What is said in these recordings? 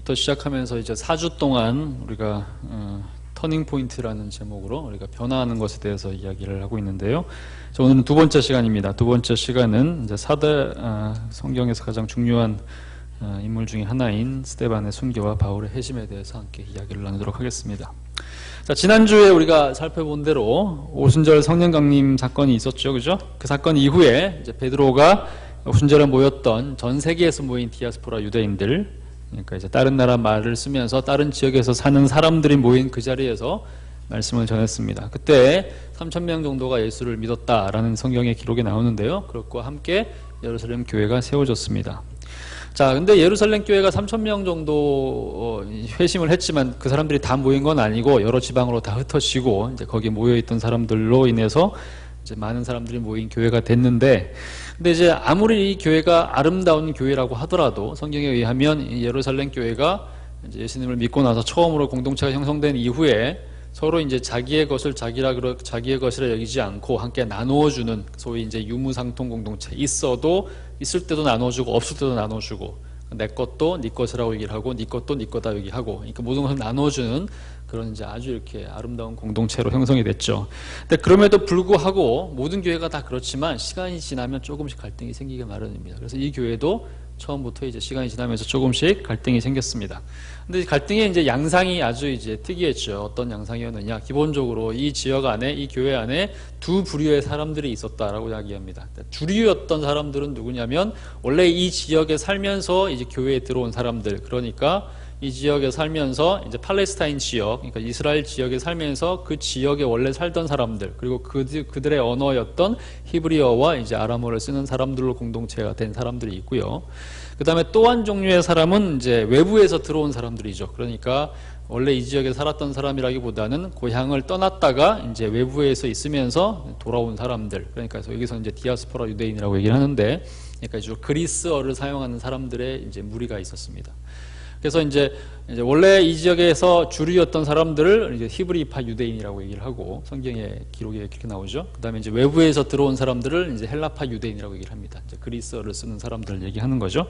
부터 시작하면서 이제 4주 동안 우리가 터닝 포인트라는 제목으로 우리가 변화하는 것에 대해서 이야기를 하고 있는데요. 오늘은 두 번째 시간입니다. 두 번째 시간은 이제 4대 성경에서 가장 중요한 인물 중에 하나인 스데반의 순교와 바울의 회심에 대해서 함께 이야기를 나누도록 하겠습니다. 자, 지난주에 우리가 살펴본 대로 오순절 성령 강림 사건이 있었죠, 그죠? 그 사건 이후에 이제 베드로가 오순절에 모였던 전 세계에서 모인 디아스포라 유대인들, 그러니까 이제 다른 나라 말을 쓰면서 다른 지역에서 사는 사람들이 모인 그 자리에서 말씀을 전했습니다. 그때 3,000명 정도가 예수를 믿었다라는 성경의 기록이 나오는데요. 그것과 함께 예루살렘 교회가 세워졌습니다. 자, 근데 예루살렘 교회가 3,000명 정도 회심을 했지만 그 사람들이 다 모인 건 아니고 여러 지방으로 다 흩어지고 이제 거기 모여 있던 사람들로 인해서 이제 많은 사람들이 모인 교회가 됐는데, 근데 이제 아무리 이 교회가 아름다운 교회라고 하더라도 성경에 의하면 이 예루살렘 교회가 이제 예수님을 믿고 나서 처음으로 공동체가 형성된 이후에 서로 이제 자기의 것을 자기의 것이라 여기지 않고 함께 나누어주는 소위 이제 유무상통 공동체, 있을 때도 나눠주고 없을 때도 나눠주고, 내 것도 네 것이라고 얘기를 하고 네 것도 네 거다 얘기하고, 그러니까 모든 것을 나눠주는 그런 이제 아주 이렇게 아름다운 공동체로 형성이 됐죠. 근데 그럼에도 불구하고 모든 교회가 다 그렇지만 시간이 지나면 조금씩 갈등이 생기기 마련입니다. 그래서 이 교회도 처음부터 이제 시간이 지나면서 조금씩 갈등이 생겼습니다. 근데 갈등의 이제 양상이 아주 이제 특이했죠. 어떤 양상이었느냐? 기본적으로 이 지역 안에, 이 교회 안에 두 부류의 사람들이 있었다라고 이야기합니다. 주류였던 사람들은 누구냐면 원래 이 지역에 살면서 이제 교회에 들어온 사람들, 그러니까 이 지역에 살면서 이제 팔레스타인 지역, 그러니까 이스라엘 지역에 살면서 그 지역에 원래 살던 사람들, 그리고 그들의 언어였던 히브리어와 이제 아람어를 쓰는 사람들로 공동체가 된 사람들이 있고요. 그 다음에 또 한 종류의 사람은 이제 외부에서 들어온 사람들이죠. 그러니까 원래 이 지역에 살았던 사람이라기보다는 고향을 떠났다가 이제 외부에서 있으면서 돌아온 사람들, 그러니까 여기서 이제 디아스포라 유대인이라고 얘기를 하는데, 그러니까 주로 그리스어를 사용하는 사람들의 이제 무리가 있었습니다. 그래서 이제 원래 이 지역에서 주류였던 사람들을 이제 히브리파 유대인이라고 얘기를 하고 성경의 기록에 그렇게 나오죠. 그다음에 이제 외부에서 들어온 사람들을 이제 헬라파 유대인이라고 얘기를 합니다. 이제 그리스어를 쓰는 사람들을 얘기하는 거죠.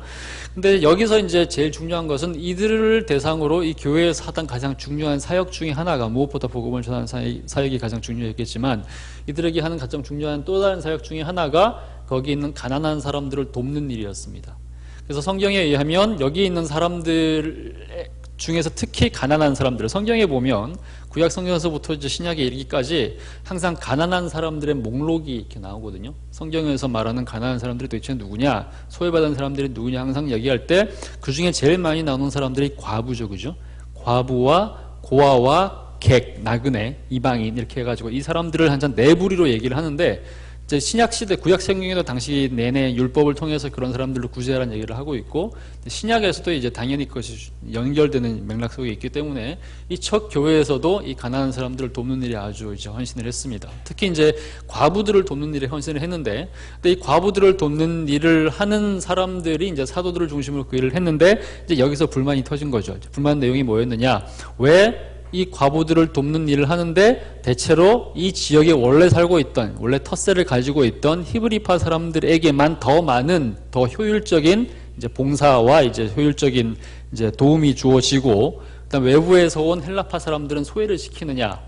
근데 여기서 이제 제일 중요한 것은 이들을 대상으로 이 교회에서 하던 가장 중요한 사역 중에 하나가, 무엇보다 복음을 전하는 사역이 가장 중요했겠지만 이들에게 하는 가장 중요한 또 다른 사역 중에 하나가 거기 있는 가난한 사람들을 돕는 일이었습니다. 그래서 성경에 의하면 여기 있는 사람들 중에서 특히 가난한 사람들, 성경에 보면 구약 성경에서부터 이제 신약에 이르기까지 항상 가난한 사람들의 목록이 이렇게 나오거든요. 성경에서 말하는 가난한 사람들이 도대체 누구냐, 소외받은 사람들이 누구냐 항상 얘기할 때 그 중에 제일 많이 나오는 사람들이 과부죠, 그죠? 과부와 고아와 객, 나그네, 이방인 이렇게 해가지고 이 사람들을 한잔 네 부리로 얘기를 하는데, 이제 신약시대, 구약성경에도 당시 내내 율법을 통해서 그런 사람들을 구제하라는 얘기를 하고 있고, 신약에서도 이제 당연히 그것이 연결되는 맥락 속에 있기 때문에 이 첫 교회에서도 이 가난한 사람들을 돕는 일에 아주 이제 헌신을 했습니다. 특히 이제 과부들을 돕는 일에 헌신을 했는데, 근데 이 과부들을 돕는 일을 하는 사람들이 이제 사도들을 중심으로 그 일을 했는데, 이제 여기서 불만이 터진 거죠. 불만 내용이 뭐였느냐? 왜 이 과부들을 돕는 일을 하는데 대체로 이 지역에 원래 살고 있던, 원래 텃세를 가지고 있던 히브리파 사람들에게만 더 많은, 더 효율적인 이제 봉사와 이제 효율적인 이제 도움이 주어지고, 그다음 외부에서 온 헬라파 사람들은 소외를 시키느냐?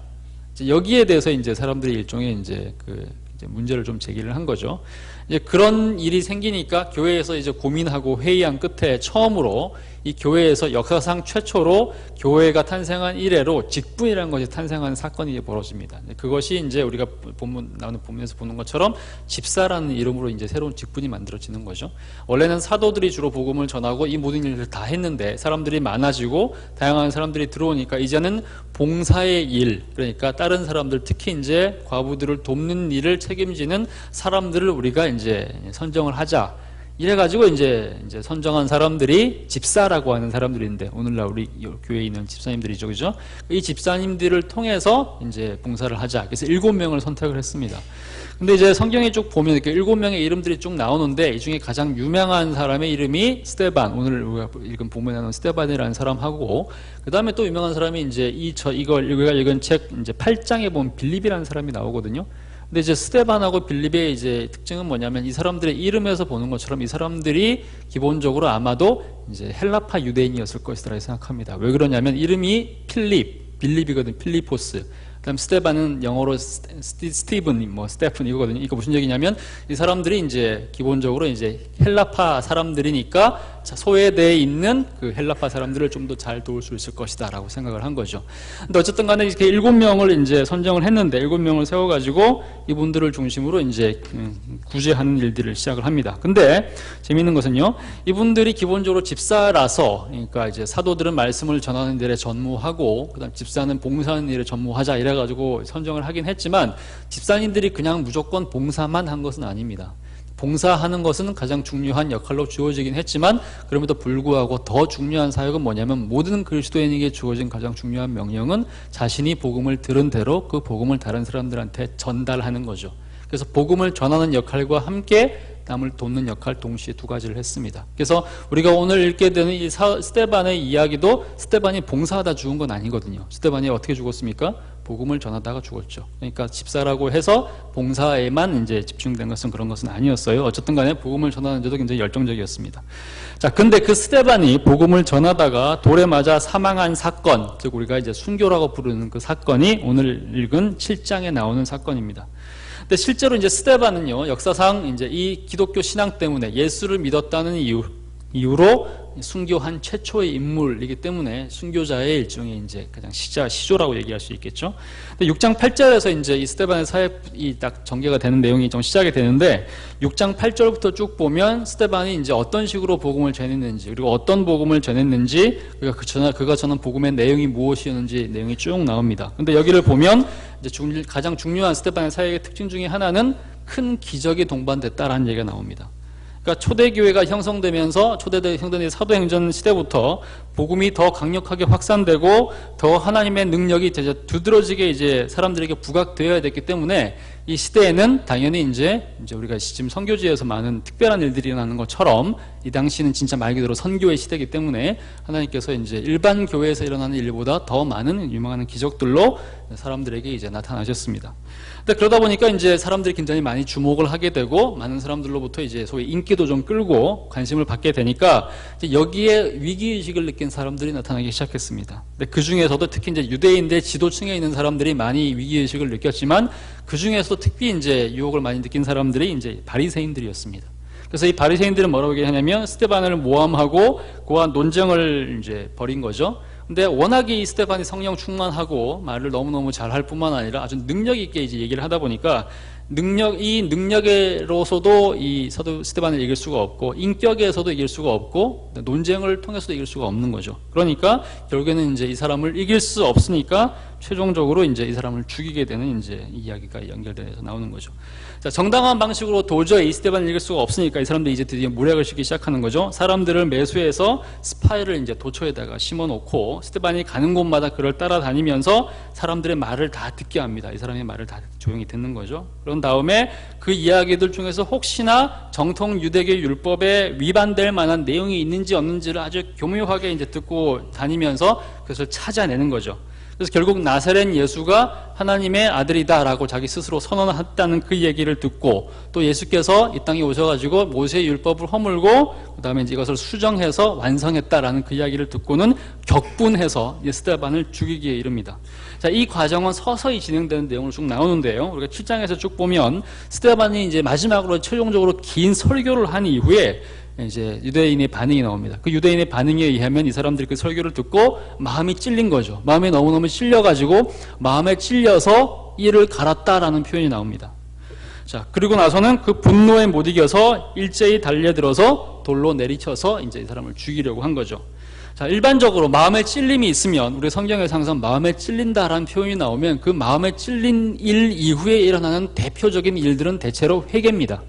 이제 여기에 대해서 이제 사람들이 일종의 이제 이제 문제를 좀 제기를 한 거죠. 이제 그런 일이 생기니까 교회에서 이제 고민하고 회의한 끝에 처음으로 이 교회에서 역사상 최초로 교회가 탄생한 이래로 직분이라는 것이 탄생한 사건이 벌어집니다. 그것이 이제 우리가 나오는 본문에서 보는 것처럼 집사라는 이름으로 이제 새로운 직분이 만들어지는 거죠. 원래는 사도들이 주로 복음을 전하고 이 모든 일을 다 했는데 사람들이 많아지고 다양한 사람들이 들어오니까 이제는 봉사의 일, 그러니까 다른 사람들, 특히 이제 과부들을 돕는 일을 책임지는 사람들을 우리가 이제 선정을 하자. 이래가지고 이제 선정한 사람들이 집사라고 하는 사람들인데, 오늘날 우리 교회에 있는 집사님들이죠, 그죠? 이 집사님들을 통해서 이제 봉사를 하자. 그래서 7명을 선택을 했습니다. 근데 이제 성경에 쭉 보면 이렇게 7명의 이름들이 쭉 나오는데, 이 중에 가장 유명한 사람의 이름이 스데반, 오늘 우리가 읽은 본문에 나오는 스데반이라는 사람하고, 그 다음에 또 유명한 사람이 이제 우리가 읽은 책 이제 8장에 보면 빌립이라는 사람이 나오거든요. 근데 이제 스데반하고 빌립의 이제 특징은 뭐냐면 이 사람들의 이름에서 보는 것처럼 이 사람들이 기본적으로 아마도 이제 헬라파 유대인이었을 것이라고 생각합니다. 왜 그러냐면 이름이 빌립이거든. 필리포스. 그다음 스테반은 영어로 스티븐, 뭐 스테픈 이거거든요. 이거 무슨 얘기냐면 이 사람들이 이제 기본적으로 이제 헬라파 사람들이니까 소외되어 있는 그 헬라파 사람들을 좀 더 잘 도울 수 있을 것이다라고 생각을 한 거죠. 근데 어쨌든 간에 이렇게 7명을 이제 선정을 했는데 7명을 세워가지고 이분들을 중심으로 이제 구제하는 일들을 시작을 합니다. 근데 재미있는 것은요, 이분들이 기본적으로 집사라서, 그러니까 이제 사도들은 말씀을 전하는 일에 전무하고, 그다음 집사는 봉사하는 일에 전무하자 이래가지고 선정을 하긴 했지만 집사님들이 그냥 무조건 봉사만 한 것은 아닙니다. 봉사하는 것은 가장 중요한 역할로 주어지긴 했지만 그럼에도 불구하고 더 중요한 사역은 뭐냐면 모든 그리스도인에게 주어진 가장 중요한 명령은 자신이 복음을 들은 대로 그 복음을 다른 사람들한테 전달하는 거죠. 그래서 복음을 전하는 역할과 함께 남을 돕는 역할 동시에 두 가지를 했습니다. 그래서 우리가 오늘 읽게 되는 이 스데반의 이야기도 스데반이 봉사하다 죽은 건 아니거든요. 스데반이 어떻게 죽었습니까? 복음을 전하다가 죽었죠. 그러니까 집사라고 해서 봉사에만 이제 집중된 것은 그런 것은 아니었어요. 어쨌든 간에 복음을 전하는 데도 굉장히 열정적이었습니다. 자, 근데 그 스데반이 복음을 전하다가 돌에 맞아 사망한 사건, 즉 우리가 이제 순교라고 부르는 그 사건이 오늘 읽은 7장에 나오는 사건입니다. 근데 실제로 이제 스데반은요, 역사상 이제 이 기독교 신앙 때문에 예수를 믿었다는 이유로 순교한 최초의 인물이기 때문에 순교자의 일종의 이제 가장 시조라고 얘기할 수 있겠죠. 근데 6장 8절에서 이제 이 스데반의 사역이 딱 전개가 되는 내용이 좀 시작이 되는데 6장 8절부터 쭉 보면 스데반이 이제 어떤 식으로 복음을 전했는지 그리고 어떤 복음을 전했는지 그가 전한 복음의 내용이 무엇이었는지 내용이 쭉 나옵니다. 근데 여기를 보면 이제 가장 중요한 스데반의 사역의 특징 중에 하나는 큰 기적이 동반됐다라는 얘기가 나옵니다. 그러니까 초대교회가 형성되면서 형성된 사도행전 시대부터 복음이 더 강력하게 확산되고 더 하나님의 능력이 두드러지게 이제 사람들에게 부각되어야 됐기 때문에 이 시대에는 당연히 이제 우리가 지금 선교지에서 많은 특별한 일들이 일어나는 것처럼 이 당시는 진짜 말 그대로 선교의 시대이기 때문에 하나님께서 이제 일반 교회에서 일어나는 일보다 더 많은 유명한 기적들로 사람들에게 이제 나타나셨습니다. 근데 그러다 보니까 이제 사람들이 굉장히 많이 주목을 하게 되고 많은 사람들로부터 이제 소위 인기도 좀 끌고 관심을 받게 되니까 이제 여기에 위기의식을 느낀 사람들이 나타나기 시작했습니다. 근데 그 중에서도 특히 이제 유대인들 지도층에 있는 사람들이 많이 위기의식을 느꼈지만 그 중에서도 특히 이제 유혹을 많이 느낀 사람들이 이제 바리새인들이었습니다. 그래서 이 바리새인들은 뭐라고 얘기하냐면 스데반을 모함하고 그와 논쟁을 이제 벌인 거죠. 근데 워낙에 이 스데반이 성령 충만하고 말을 너무너무 잘할 뿐만 아니라 아주 능력 있게 이제 얘기를 하다 보니까 이 능력으로서도 이 사도 스데반을 이길 수가 없고 인격에서도 이길 수가 없고 논쟁을 통해서도 이길 수가 없는 거죠. 그러니까 결국에는 이제 이 사람을 이길 수 없으니까 최종적으로 이제 이 사람을 죽이게 되는 이제 이야기가 연결돼서 나오는 거죠. 자, 정당한 방식으로 도저히 이 스데반을 이길 수가 없으니까 이 사람들이 이제 드디어 모략을 시키기 시작하는 거죠. 사람들을 매수해서 스파이를 이제 도처에다가 심어놓고 스데반이 가는 곳마다 그를 따라다니면서 사람들의 말을 다 듣게 합니다. 이 사람의 말을 다 조용히 듣는 거죠. 그런 다음에 그 이야기들 중에서 혹시나 정통 유대교 율법에 위반될 만한 내용이 있는지 없는지를 아주 교묘하게 이제 듣고 다니면서 그것을 찾아내는 거죠. 그래서 결국 나사렛 예수가 하나님의 아들이다라고 자기 스스로 선언했다는 그 얘기를 듣고 또 예수께서 이 땅에 오셔가지고 모세의 율법을 허물고 그 다음에 이것을 수정해서 완성했다라는 그 이야기를 듣고는 격분해서 스데반을 죽이기에 이릅니다. 자, 이 과정은 서서히 진행되는 내용으로 쭉 나오는데요. 우리가 7장에서 쭉 보면 스데반이 이제 마지막으로 최종적으로 긴 설교를 한 이후에 이제 유대인의 반응이 나옵니다. 그 유대인의 반응에 의하면 이 사람들이 그 설교를 듣고 마음이 찔린 거죠. 마음에 너무너무 찔려가지고 마음에 찔려서 이를 갈았다라는 표현이 나옵니다. 자, 그리고 나서는 그 분노에 못 이겨서 일제히 달려들어서 돌로 내리쳐서 이제 이 사람을 죽이려고 한 거죠. 자, 일반적으로 마음에 찔림이 있으면 우리 성경에서 항상 마음에 찔린다라는 표현이 나오면 그 마음에 찔린 일 이후에 일어나는 대표적인 일들은 대체로 회개입니다.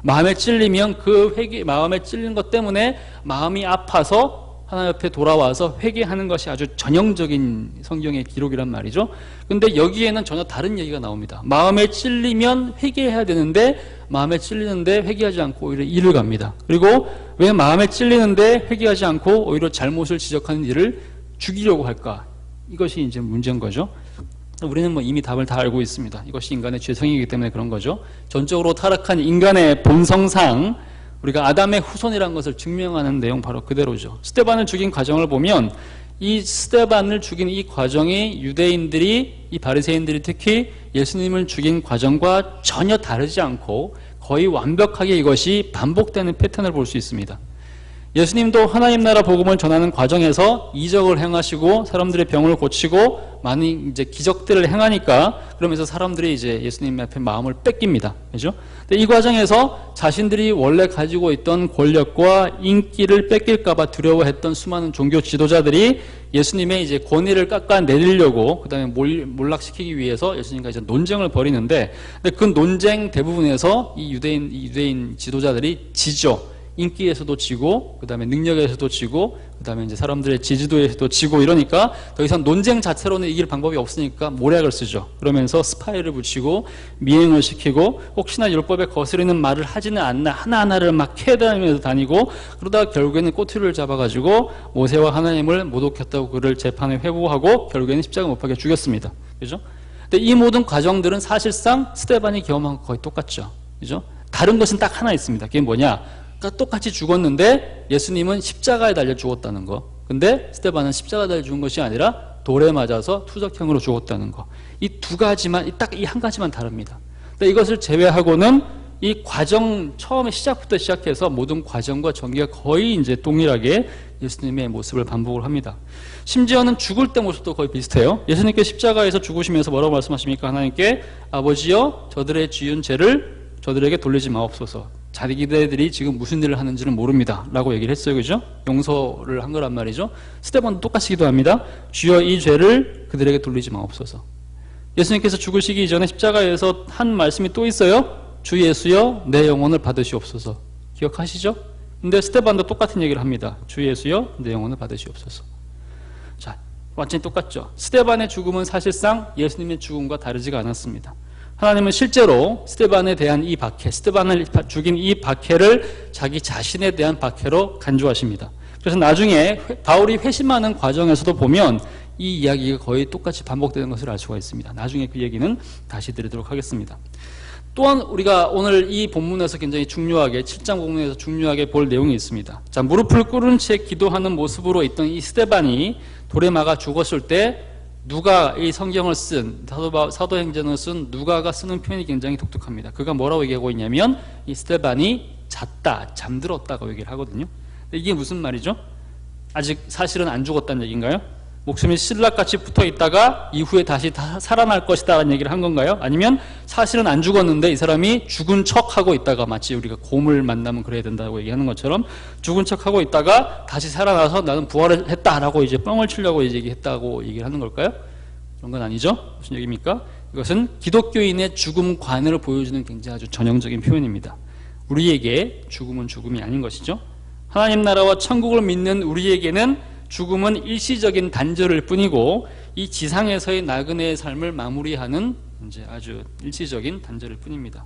마음에 찔리면 마음에 찔린 것 때문에 마음이 아파서 하나님 앞에 돌아와서 회개하는 것이 아주 전형적인 성경의 기록이란 말이죠. 근데 여기에는 전혀 다른 얘기가 나옵니다. 마음에 찔리면 회개해야 되는데 마음에 찔리는데 회개하지 않고 오히려 일을 갑니다. 그리고 왜 마음에 찔리는데 회개하지 않고 오히려 잘못을 지적하는 일을 죽이려고 할까? 이것이 이제 문제인 거죠. 우리는 뭐 이미 답을 다 알고 있습니다. 이것이 인간의 죄성이기 때문에 그런 거죠. 전적으로 타락한 인간의 본성상 우리가 아담의 후손이라는 것을 증명하는 내용 바로 그대로죠. 스데반을 죽인 과정을 보면 이 스데반을 죽인 이 과정이 유대인들이, 이 바리새인들이 특히 예수님을 죽인 과정과 전혀 다르지 않고 거의 완벽하게 이것이 반복되는 패턴을 볼 수 있습니다. 예수님도 하나님 나라 복음을 전하는 과정에서 이적을 행하시고 사람들의 병을 고치고 많은 이제 기적들을 행하니까 그러면서 사람들이 이제 예수님 앞에 마음을 뺏깁니다. 그죠? 근데 이 과정에서 자신들이 원래 가지고 있던 권력과 인기를 뺏길까봐 두려워했던 수많은 종교 지도자들이 예수님의 이제 권위를 깎아내리려고 그다음에 몰락시키기 위해서 예수님과 이제 논쟁을 벌이는데, 근데 그 논쟁 대부분에서 이 유대인 지도자들이 지죠. 인기에서도 지고, 그 다음에 능력에서도 지고, 그 다음에 이제 사람들의 지지도에서도 지고 이러니까 더 이상 논쟁 자체로는 이길 방법이 없으니까 모략을 쓰죠. 그러면서 스파이를 붙이고 미행을 시키고 혹시나 율법에 거스르는 말을 하지는 않나 하나하나를 막 캐다니면서 다니고, 그러다가 결국에는 꼬투리를 잡아가지고 모세와 하나님을 모독했다고 그를 재판에 회부하고 결국에는 십자가 못 박혀 죽였습니다. 그죠? 근데 이 모든 과정들은 사실상 스데반이 경험한 거 거의 똑같죠. 그죠? 다른 것은 딱 하나 있습니다. 그게 뭐냐? 그러니까 똑같이 죽었는데 예수님은 십자가에 달려 죽었다는 거. 근데 스데반은 십자가에 달려 죽은 것이 아니라 돌에 맞아서 투적형으로 죽었다는 거. 이 두 가지만, 딱 이 한 가지만 다릅니다. 근데 이것을 제외하고는 이 과정 처음에 시작부터 시작해서 모든 과정과 전개가 거의 이제 동일하게 예수님의 모습을 반복을 합니다. 심지어는 죽을 때 모습도 거의 비슷해요. 예수님께 십자가에서 죽으시면서 뭐라고 말씀하십니까? 하나님께 아버지여 저들의 지은 죄를 저들에게 돌리지 마옵소서. 자기들이 지금 무슨 일을 하는지는 모릅니다 라고 얘기를 했어요. 그죠? 용서를 한 거란 말이죠. 스데반도 똑같이 기도합니다. 주여 이 죄를 그들에게 돌리지 마옵소서. 예수님께서 죽으시기 이전에 십자가에서 한 말씀이 또 있어요. 주 예수여 내 영혼을 받으시옵소서. 기억하시죠? 근데 스데반도 똑같은 얘기를 합니다. 주 예수여 내 영혼을 받으시옵소서. 자, 완전히 똑같죠. 스데반의 죽음은 사실상 예수님의 죽음과 다르지가 않았습니다. 하나님은 실제로 스데반에 대한 이 박해, 스데반을 죽인 이 박해를 자기 자신에 대한 박해로 간주하십니다. 그래서 나중에 바울이 회심하는 과정에서도 보면 이 이야기가 거의 똑같이 반복되는 것을 알 수가 있습니다. 나중에 그 얘기는 다시 드리도록 하겠습니다. 또한 우리가 오늘 이 본문에서 굉장히 중요하게 7장 본문에서 중요하게 볼 내용이 있습니다. 자, 무릎을 꿇은 채 기도하는 모습으로 있던 이 스데반이 돌에 막아 죽었을 때 누가 이 성경을 쓴 사도행전을 쓴 누가가 쓰는 표현이 굉장히 독특합니다. 그가 뭐라고 얘기하고 있냐면 이 스데반이 잤다, 잠들었다고 얘기를 하거든요. 근데 이게 무슨 말이죠? 아직 사실은 안 죽었다는 얘기인가요? 목숨이 신락같이 붙어 있다가 이후에 다시 살아날 것이다 라는 얘기를 한 건가요? 아니면 사실은 안 죽었는데 이 사람이 죽은 척하고 있다가, 마치 우리가 곰을 만나면 그래야 된다고 얘기하는 것처럼 죽은 척하고 있다가 다시 살아나서 나는 부활을 했다라고 이제 뻥을 치려고 이제 얘기했다고 얘기를 하는 걸까요? 그런 건 아니죠? 무슨 얘기입니까? 이것은 기독교인의 죽음관을 보여주는 굉장히 아주 전형적인 표현입니다. 우리에게 죽음은 죽음이 아닌 것이죠. 하나님 나라와 천국을 믿는 우리에게는 죽음은 일시적인 단절일 뿐이고 이 지상에서의 나그네의 삶을 마무리하는 이제 아주 일시적인 단절일 뿐입니다.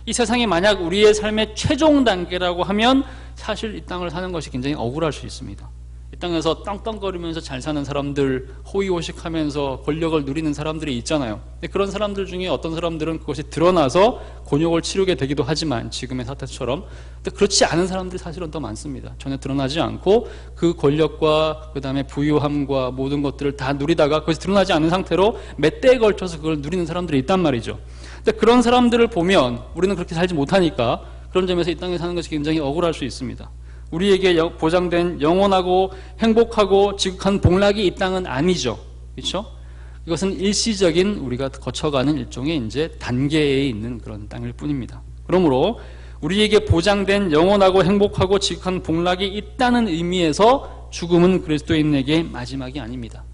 이 세상이 만약 우리의 삶의 최종 단계라고 하면 사실 이 땅을 사는 것이 굉장히 억울할 수 있습니다. 이 땅에서 떵떵거리면서 잘 사는 사람들, 호의호식하면서 권력을 누리는 사람들이 있잖아요. 근데 그런 사람들 중에 어떤 사람들은 그것이 드러나서 곤욕을 치르게 되기도 하지만 지금의 사태처럼, 근데 그렇지 않은 사람들이 사실은 더 많습니다. 전혀 드러나지 않고 그 권력과 그 다음에 부유함과 모든 것들을 다 누리다가 그것이 드러나지 않은 상태로 몇 대에 걸쳐서 그걸 누리는 사람들이 있단 말이죠. 근데 그런 사람들을 보면 우리는 그렇게 살지 못하니까 그런 점에서 이 땅에 사는 것이 굉장히 억울할 수 있습니다. 우리에게 보장된 영원하고 행복하고 지극한 복락이 이 땅은 아니죠. 그렇죠? 이것은 일시적인 우리가 거쳐가는 일종의 이제 단계에 있는 그런 땅일 뿐입니다. 그러므로 우리에게 보장된 영원하고 행복하고 지극한 복락이 있다는 의미에서 죽음은 그리스도인에게 마지막이 아닙니다.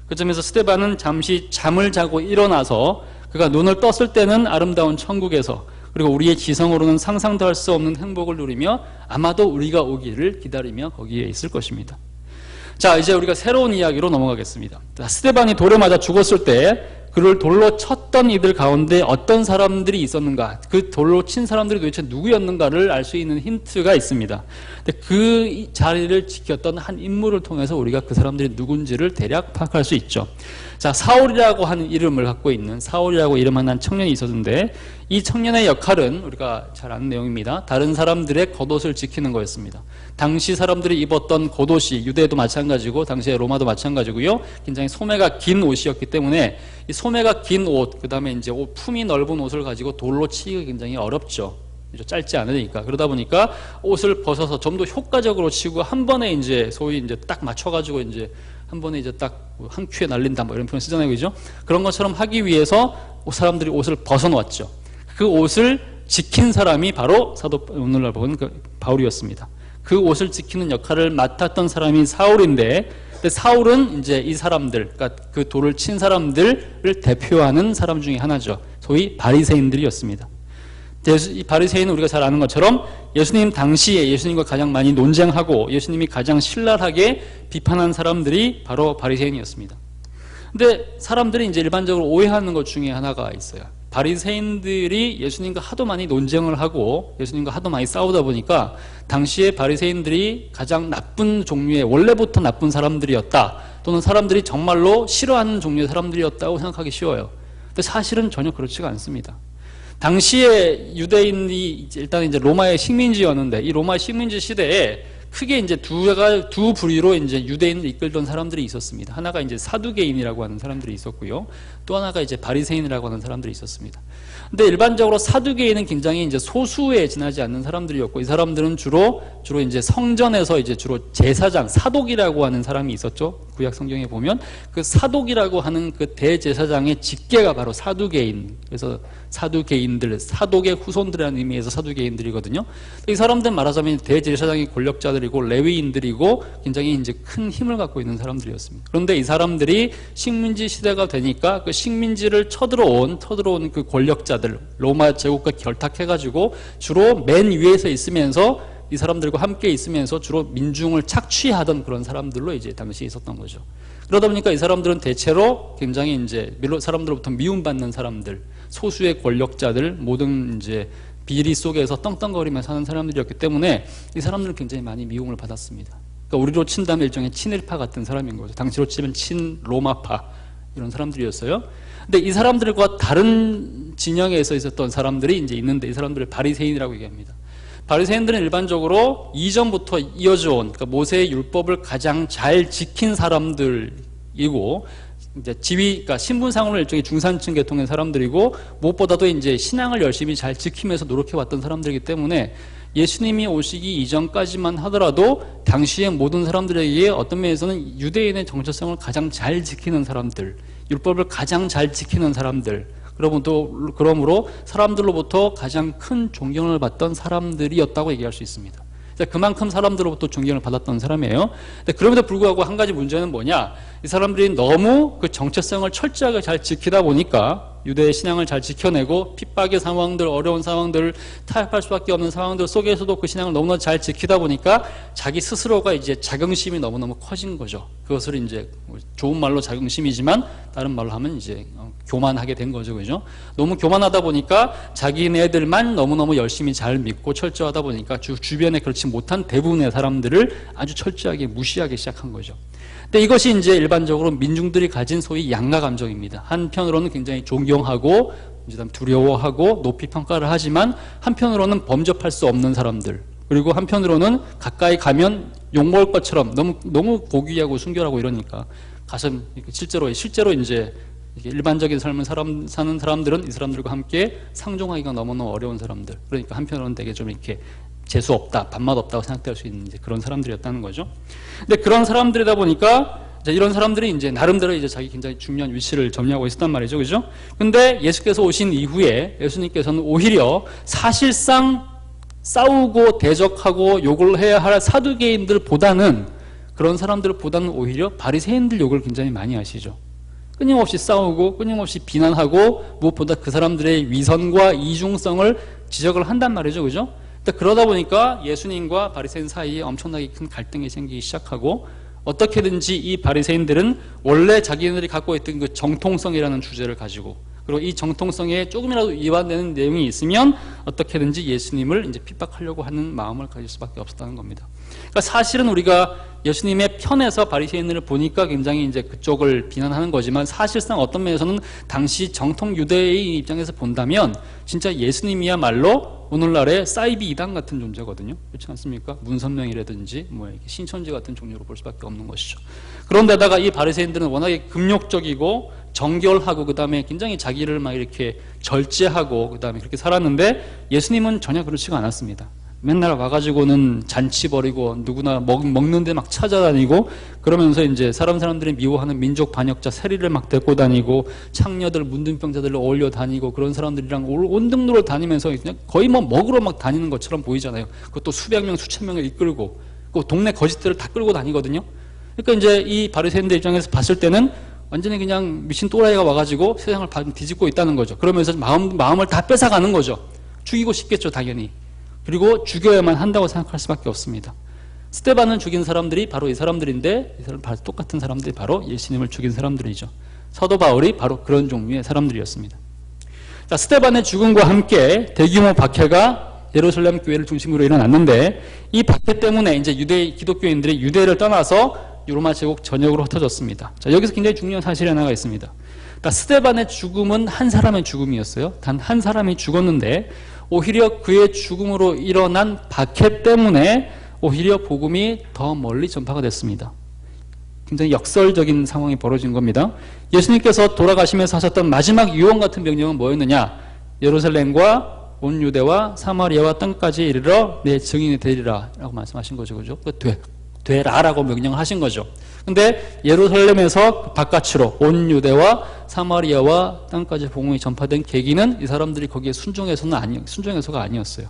그 점에서 스데반은 잠시 잠을 자고 일어나서 그가 눈을 떴을 때는 아름다운 천국에서, 그리고 우리의 지성으로는 상상도 할 수 없는 행복을 누리며 아마도 우리가 오기를 기다리며 거기에 있을 것입니다. 자, 이제 우리가 새로운 이야기로 넘어가겠습니다. 스데반이 돌에 맞아 죽었을 때 그를 돌로 쳤던 이들 가운데 어떤 사람들이 있었는가, 그 돌로 친 사람들이 도대체 누구였는가를 알 수 있는 힌트가 있습니다. 근데 그 자리를 지켰던 한 인물을 통해서 우리가 그 사람들이 누군지를 대략 파악할 수 있죠. 자, 사울이라고 하는 이름을 갖고 있는, 사울이라고 이름한 한 청년이 있었는데, 이 청년의 역할은 우리가 잘 아는 내용입니다. 다른 사람들의 겉옷을 지키는 거였습니다. 당시 사람들이 입었던 겉옷이 유대도 마찬가지고 당시에 로마도 마찬가지고요, 굉장히 소매가 긴 옷이었기 때문에 이 소매가 긴 옷, 그 다음에 이제 품이 넓은 옷을 가지고 돌로 치기가 굉장히 어렵죠. 짧지 않으니까. 그러다 보니까 옷을 벗어서 좀 더 효과적으로 치고 한 번에 이제 소위 이제 딱 맞춰가지고 이제 한 번에 이제 딱 한 큐에 날린다 뭐 이런 표현 쓰잖아요, 그죠? 그런 것처럼 하기 위해서 사람들이 옷을 벗어놓았죠. 그 옷을 지킨 사람이 바로 사도, 오늘날 보는 그 바울이었습니다. 그 옷을 지키는 역할을 맡았던 사람이 사울인데, 근데 사울은 이제 이 사람들, 그러니까 그 돌을 친 사람들을 대표하는 사람 중에 하나죠. 소위 바리새인들이었습니다. 이 바리새인은 우리가 잘 아는 것처럼 예수님 당시에 예수님과 가장 많이 논쟁하고 예수님이 가장 신랄하게 비판한 사람들이 바로 바리새인이었습니다. 근데 사람들이 이제 일반적으로 오해하는 것 중에 하나가 있어요. 바리새인들이 예수님과 하도 많이 논쟁을 하고 예수님과 하도 많이 싸우다 보니까 당시에 바리새인들이 가장 나쁜 종류의, 원래부터 나쁜 사람들이었다, 또는 사람들이 정말로 싫어하는 종류의 사람들이었다고 생각하기 쉬워요. 근데 사실은 전혀 그렇지가 않습니다. 당시에 유대인이 일단 이제 로마의 식민지였는데, 이 로마 식민지 시대에 크게 이제 두 부류로 이제 유대인을 이끌던 사람들이 있었습니다. 하나가 이제 사두개인이라고 하는 사람들이 있었고요, 또 하나가 이제 바리새인이라고 하는 사람들이 있었습니다. 근데 일반적으로 사두개인은 굉장히 이제 소수에 지나지 않는 사람들이었고, 이 사람들은 주로 이제 성전에서 이제 주로 제사장, 사독이라고 하는 사람이 있었죠. 구약 성경에 보면 그 사독이라고 하는 그 대제사장의 직계가 바로 사두개인, 그래서 사두개인들, 사독의 후손들이라는 의미에서 사두개인들이거든요. 이 사람들은 말하자면 대제사장의 권력자들이고 레위인들이고 굉장히 이제 큰 힘을 갖고 있는 사람들이었습니다. 그런데 이 사람들이 식민지 시대가 되니까 그 식민지를 쳐들어온 그 권력자들, 로마 제국과 결탁해가지고 주로 맨 위에서 있으면서 이 사람들과 함께 있으면서 주로 민중을 착취하던 그런 사람들로 이제 당시에 있었던 거죠. 그러다 보니까 이 사람들은 대체로 굉장히 이제 사람들로부터 미움받는 사람들, 소수의 권력자들, 모든 이제 비리 속에서 떵떵거리며 사는 사람들이었기 때문에 이 사람들은 굉장히 많이 미움을 받았습니다. 그러니까 우리로 친다면 일종의 친일파 같은 사람인 거죠. 당시로 치면 친로마파 이런 사람들이었어요. 근데 이 사람들과 다른 진영에서 있었던 사람들이 이제 있는데, 이 사람들을 바리새인이라고 얘기합니다. 바리새인들은 일반적으로 이전부터 이어져 온, 그러니까 모세의 율법을 가장 잘 지킨 사람들이고, 이제 그러니까 신분상으로 일종의 중산층 계통의 사람들이고, 무엇보다도 이제 신앙을 열심히 잘 지키면서 노력해왔던 사람들이기 때문에 예수님이 오시기 이전까지만 하더라도 당시의 모든 사람들에게 어떤 면에서는 유대인의 정체성을 가장 잘 지키는 사람들, 율법을 가장 잘 지키는 사람들, 그러므로 사람들로부터 가장 큰 존경을 받던 사람들이었다고 얘기할 수 있습니다. 그만큼 사람들로부터 존경을 받았던 사람이에요. 근데 그럼에도 불구하고 한 가지 문제는 뭐냐, 이 사람들이 너무 그 정체성을 철저하게 잘 지키다 보니까, 유대의 신앙을 잘 지켜내고 핍박의 상황들, 어려운 상황들을 타협할 수밖에 없는 상황들 속에서도 그 신앙을 너무나 잘 지키다 보니까 자기 스스로가 이제 자긍심이 너무너무 커진 거죠. 그것을 이제 좋은 말로 자긍심이지만 다른 말로 하면 이제 교만하게 된 거죠, 그죠? 너무 교만하다 보니까 자기네들만 너무너무 열심히 잘 믿고 철저하다 보니까 주변에 그렇지 못한 대부분의 사람들을 아주 철저하게 무시하기 시작한 거죠. 근데 이것이 이제 일반적으로 민중들이 가진 소위 양가 감정입니다. 한편으로는 굉장히 존경하고 두려워하고 높이 평가를 하지만 한편으로는 범접할 수 없는 사람들, 그리고 한편으로는 가까이 가면 욕먹을 것처럼 너무 고귀하고 순결하고 이러니까 가서 실제로 이제 일반적인 삶을 사는 사람들은 이 사람들과 함께 상종하기가 너무너무 어려운 사람들, 그러니까 한편으로는 되게 좀 이렇게 재수 없다, 밥맛 없다고 생각될 수 있는 이제 그런 사람들이었다는 거죠. 근데 그런 사람들이다 보니까 이제 이런 사람들이 이제 나름대로 이제 자기 굉장히 중요한 위치를 점유하고 있었단 말이죠, 그죠? 근데 예수께서 오신 이후에 예수님께서는 오히려 사실상 싸우고 대적하고 욕을 해야 할 사두개인들보다는, 그런 사람들보다는 오히려 바리새인들 욕을 굉장히 많이 하시죠. 끊임없이 싸우고 끊임없이 비난하고 무엇보다 그 사람들의 위선과 이중성을 지적을 한단 말이죠, 그죠? 그러다 보니까 예수님과 바리새인 사이에 엄청나게 큰 갈등이 생기기 시작하고 어떻게든지 이 바리새인들은 원래 자기네들이 갖고 있던 그 정통성이라는 주제를 가지고, 그리고 이 정통성에 조금이라도 위반되는 내용이 있으면 어떻게든지 예수님을 이제 핍박하려고 하는 마음을 가질 수밖에 없었다는 겁니다. 그러니까 사실은 우리가 예수님의 편에서 바리새인을 보니까 굉장히 이제 그쪽을 비난하는 거지만, 사실상 어떤 면에서는 당시 정통 유대의 입장에서 본다면 진짜 예수님이야말로 오늘날의 사이비 이단 같은 존재거든요. 그렇지 않습니까? 문선명이라든지 뭐 신천지 같은 종류로 볼 수밖에 없는 것이죠. 그런데다가 이 바리새인들은 워낙에 금욕적이고 정결하고, 그 다음에 굉장히 자기를 막 이렇게 절제하고, 그 다음에 그렇게 살았는데, 예수님은 전혀 그렇지가 않았습니다. 맨날 와가지고는 잔치 벌이고 누구나 먹는데 막 찾아다니고, 그러면서 이제 사람들이 미워하는 민족 반역자 세리를 막 데리고 다니고, 창녀들 문둥병자들을 어울려 다니고, 그런 사람들이랑 온등로를 다니면서 그냥 거의 뭐 먹으러 막 다니는 것처럼 보이잖아요. 그것도 수백 명 수천 명을 이끌고, 그 동네 거짓들을 다 끌고 다니거든요. 그러니까 이제 이 바리새인들 입장에서 봤을 때는 완전히 그냥 미친 또라이가 와가지고 세상을 뒤집고 있다는 거죠. 그러면서 마음을 다 뺏어가는 거죠. 죽이고 싶겠죠, 당연히. 그리고 죽여야만 한다고 생각할 수밖에 없습니다. 스데반을 죽인 사람들이 바로 이 사람들인데, 이 사람 바로 똑같은 사람들이 바로 예수님을 죽인 사람들이죠. 사도 바울이 바로 그런 종류의 사람들이었습니다. 자, 스데반의 죽음과 함께 대규모 박해가 예루살렘 교회를 중심으로 일어났는데, 이 박해 때문에 이제 기독교인들이 유대를 떠나서 로마 제국 전역으로 흩어졌습니다. 자, 여기서 굉장히 중요한 사실이 하나가 있습니다. 그러니까 스데반의 죽음은 한 사람의 죽음이었어요. 단 한 사람이 죽었는데, 오히려 그의 죽음으로 일어난 박해 때문에 오히려 복음이 더 멀리 전파가 됐습니다. 굉장히 역설적인 상황이 벌어진 겁니다. 예수님께서 돌아가시면서 하셨던 마지막 유언 같은 명령은 뭐였느냐? 예루살렘과 온 유대와 사마리아와 땅까지 이르러 내 증인이 되리라 라고 말씀하신 거죠. 그죠? 되라라고 명령을 하신 거죠. 근데 예루살렘에서 바깥으로 온 유대와 사마리아와 땅까지 복음이 전파된 계기는 이 사람들이 거기에 순종해서가 아니었어요.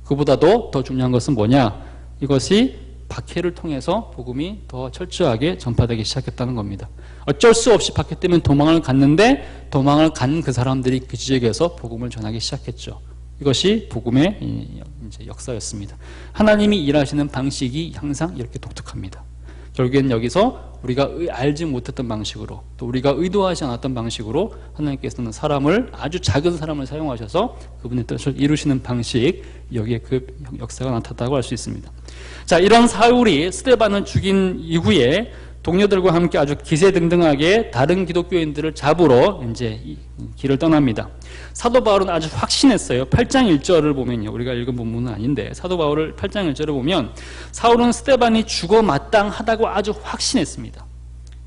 그보다도 더 중요한 것은 뭐냐? 이것이 박해를 통해서 복음이 더 철저하게 전파되기 시작했다는 겁니다. 어쩔 수 없이 박해 때문에 도망을 갔는데, 도망을 간 그 사람들이 그 지역에서 복음을 전하기 시작했죠. 이것이 복음의 이제 역사였습니다. 하나님이 일하시는 방식이 항상 이렇게 독특합니다. 결국엔 여기서 우리가 알지 못했던 방식으로, 또 우리가 의도하지 않았던 방식으로 하나님께서는 아주 작은 사람을 사용하셔서 그분의 뜻을 이루시는 방식, 여기에 그 역사가 나타났다고 할 수 있습니다. 자, 이런 사울이 스데반을 죽인 이후에 동료들과 함께 아주 기세등등하게 다른 기독교인들을 잡으러 이제 길을 떠납니다. 사도 바울은 아주 확신했어요. 8장 1절을 보면요. 우리가 읽은 본문은 아닌데, 사도 바울을 8장 1절을 보면 사울은 스데반이 죽어 마땅하다고 아주 확신했습니다.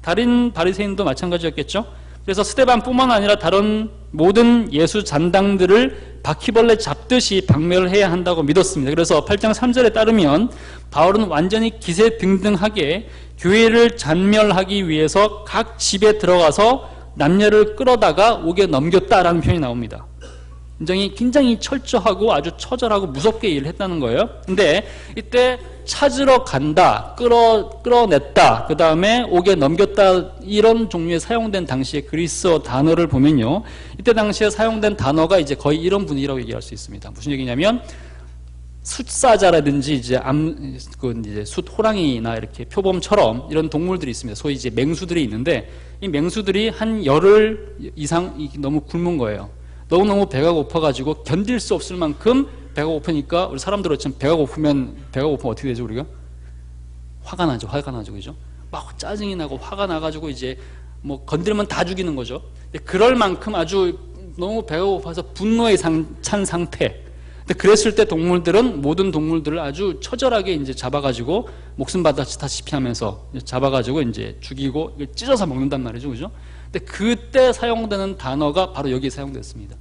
다른 바리새인도 마찬가지였겠죠. 그래서 스데반뿐만 아니라 다른 모든 예수 잔당들을 바퀴벌레 잡듯이 박멸을 해야 한다고 믿었습니다. 그래서 8장 3절에 따르면 바울은 완전히 기세등등하게 교회를 잔멸하기 위해서 각 집에 들어가서 남녀를 끌어다가 옥에 넘겼다라는 표현이 나옵니다. 굉장히 철저하고 아주 처절하고 무섭게 일을 했다는 거예요. 근데 이때 찾으러 간다, 끌어냈다, 그 다음에 옥에 넘겼다, 이런 종류의 사용된 당시의 그리스어 단어를 보면요, 이때 당시에 사용된 단어가 이제 거의 이런 분위기라고 얘기할 수 있습니다. 무슨 얘기냐면 숫사자라든지 이제 숫 호랑이나 이렇게 표범처럼 이런 동물들이 있습니다. 소위 이제 맹수들이 있는데, 이 맹수들이 한 열흘 이상 너무 굶은 거예요. 너무너무 배가 고파가지고 견딜 수 없을 만큼 배가 고프니까, 우리 사람들은 배가 고프면 어떻게 되죠, 우리가? 화가 나죠, 그죠? 막 짜증이 나고 화가 나가지고 이제 뭐 건들면 다 죽이는 거죠. 그럴 만큼 아주 너무 배가 고파서 분노에 찬 상태. 근데 그랬을 때 모든 동물들을 아주 처절하게 이제 잡아가지고 목숨 바다시피 하면서 잡아가지고 이제 죽이고 찢어서 먹는단 말이죠, 그죠? 근데 그때 사용되는 단어가 바로 여기에 사용됐습니다.